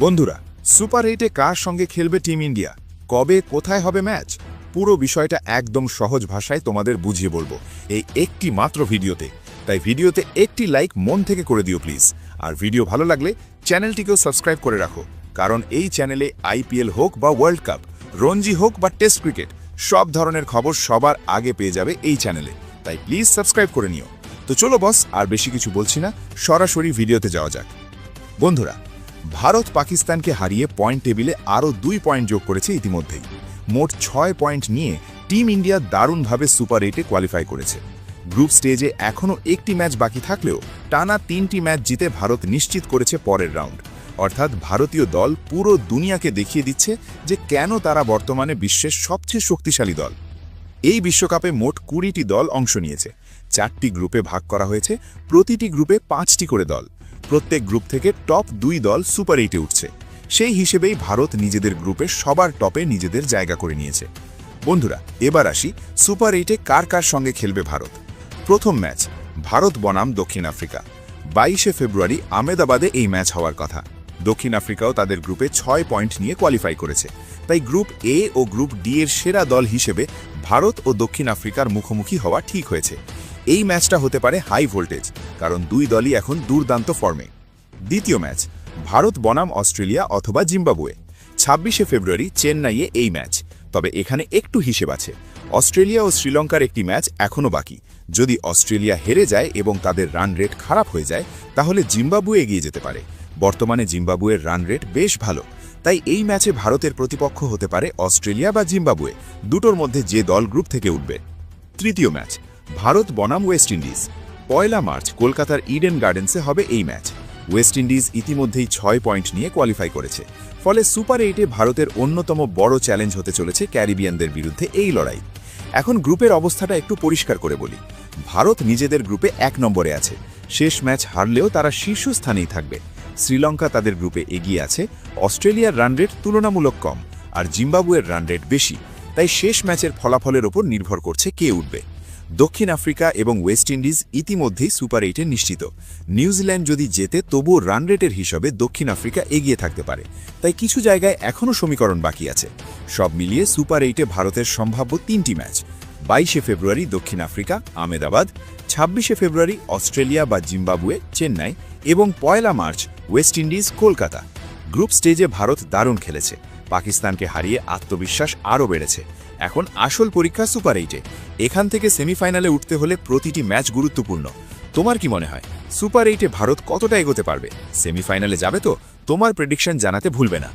বন্ধুরা, সুপার 8-এ কার সঙ্গে খেলবে টিম ইন্ডিয়া, কবে কোথায় হবে ম্যাচ, পুরো বিষয়টা একদম সহজ ভাষায় তোমাদের বুঝিয়ে বলবো এই একটি মাত্র ভিডিওতে। তাই ভিডিওতে একটি লাইক মন থেকে করে দিও প্লিজ। আর ভিডিও ভালো লাগলে চ্যানেলটিকেও সাবস্ক্রাইব করে রাখো, কারণ এই চ্যানেলে আইপিএল হোক বা ওয়ার্ল্ড কাপ, রঞ্জি হোক বা টেস্ট ক্রিকেট, সব ধরনের খবর সবার আগে পেয়ে যাবে এই চ্যানেলে। তাই প্লিজ সাবস্ক্রাইব করে নিও। তো চলো বস, আর বেশি কিছু বলছি না, সরাসরি ভিডিওতে যাওয়া যাক। বন্ধুরা, ভারত পাকিস্তানকে হারিয়ে পয়েন্ট টেবিলে আরও 2 পয়েন্ট যোগ করেছে ইতিমধ্যেই। মোট 6 পয়েন্ট নিয়ে টিম ইন্ডিয়া দারুণভাবে সুপার 8-এ কোয়ালিফাই করেছে। গ্রুপ স্টেজে এখনও একটি ম্যাচ বাকি থাকলেও টানা 3টি ম্যাচ জিতে ভারত নিশ্চিত করেছে পরের রাউন্ড। অর্থাৎ ভারতীয় দল পুরো দুনিয়াকে দেখিয়ে দিচ্ছে যে কেন তারা বর্তমানে বিশ্বের সবচেয়ে শক্তিশালী দল। এই বিশ্বকাপে মোট 20টি দল অংশ নিয়েছে। 4টি গ্রুপে ভাগ করা হয়েছে, প্রতিটি গ্রুপে 5টি করে দল। প্রত্যেক গ্রুপ থেকে টপ 2 দল সুপার 8-এ উঠছে। সেই হিসেবেই ভারত নিজেদের গ্রুপে সবার টপে নিজেদের জায়গা করে নিয়েছে। বন্ধুরা, এবার আসি সুপার 8-এ কার কার সঙ্গে খেলবে ভারত। প্রথম ম্যাচ ভারত বনাম দক্ষিণ আফ্রিকা। 22শে ফেব্রুয়ারি আহমেদাবাদে এই ম্যাচ হওয়ার কথা। দক্ষিণ আফ্রিকাও তাদের গ্রুপে 6 পয়েন্ট নিয়ে কোয়ালিফাই করেছে। তাই গ্রুপ এ ও গ্রুপ ডি এর সেরা দল হিসেবে ভারত ও দক্ষিণ আফ্রিকার মুখোমুখি হওয়া ঠিক হয়েছে। এই ম্যাচটা হতে পারে হাই ভোল্টেজ, কারণ দুই দলই এখন দুর্দান্ত ফর্মে। দ্বিতীয় ম্যাচ ভারত বনাম অস্ট্রেলিয়া অথবা জিম্বাবুয়ে। 26শে ফেব্রুয়ারি চেন্নাইয়ে এই ম্যাচ। তবে এখানে একটু হিসেব আছে। অস্ট্রেলিয়া ও শ্রীলঙ্কার একটি ম্যাচ এখনও বাকি। যদি অস্ট্রেলিয়া হেরে যায় এবং তাদের রান রেট খারাপ হয়ে যায়, তাহলে জিম্বাবুয়ে এগিয়ে যেতে পারে। বর্তমানে জিম্বাবুয়ের রান রেট বেশ ভালো। তাই এই ম্যাচে ভারতের প্রতিপক্ষ হতে পারে অস্ট্রেলিয়া বা জিম্বাবুয়ে, দুটোর মধ্যে যে দল গ্রুপ থেকে উঠবে। তৃতীয় ম্যাচ ভারত বনাম ওয়েস্ট ইন্ডিজ। 1 মার্চ কলকাতার ইডেন গার্ডেন্সে হবে এই ম্যাচ। ওয়েস্ট ইন্ডিজ ইতিমধ্যেই 6 পয়েন্ট নিয়ে কোয়ালিফাই করেছে। ফলে সুপার 8-এ ভারতের অন্যতম বড় চ্যালেঞ্জ হতে চলেছে ক্যারিবিয়ানদের বিরুদ্ধে এই লড়াই। এখন গ্রুপের অবস্থাটা একটু পরিষ্কার করে বলি। ভারত নিজেদের গ্রুপে 1 নম্বরে আছে। শেষ ম্যাচ হারলেও তারা শীর্ষস্থানেই থাকবে। শ্রীলঙ্কা তাদের গ্রুপে এগিয়ে আছে। অস্ট্রেলিয়ার রান রেট তুলনামূলক কম, আর জিম্বাবুয়ের রান রেট বেশি। তাই শেষ ম্যাচের ফলাফলের ওপর নির্ভর করছে কে উঠবে। দক্ষিণ আফ্রিকা এবং ওয়েস্ট ইন্ডিজ ইতিমধ্যেই সুপার 8-এ নিশ্চিত। নিউজিল্যান্ড যদি জেতে তবুও রান রেটের হিসাবে দক্ষিণ আফ্রিকা এগিয়ে থাকতে পারে। তাই কিছু জায়গায় এখনও সমীকরণ বাকি আছে। সব মিলিয়ে সুপার 8-এ ভারতের সম্ভাব্য 3টি ম্যাচ। 22শে ফেব্রুয়ারি দক্ষিণ আফ্রিকা আহমেদাবাদ, 26শে ফেব্রুয়ারি অস্ট্রেলিয়া বা জিম্বাবুয়ে চেন্নাই এবং 1 March West Indies Kolkata. Group স্টেজে ভারত দারুণ খেলেছে। পাকিস্তানকে হারিয়ে আত্মবিশ্বাস আরও বেড়েছে। এখন আসল পরীক্ষা সুপার 8-এ। এখান থেকে সেমিফাইনালে উঠতে হলে প্রতিটি ম্যাচ গুরুত্বপূর্ণ। তোমার কি মনে হয়, সুপার 8-এ ভারত কতটা এগোতে পারবে? সেমিফাইনালে যাবে তো? তোমার প্রেডিকশন জানাতে ভুলবে না।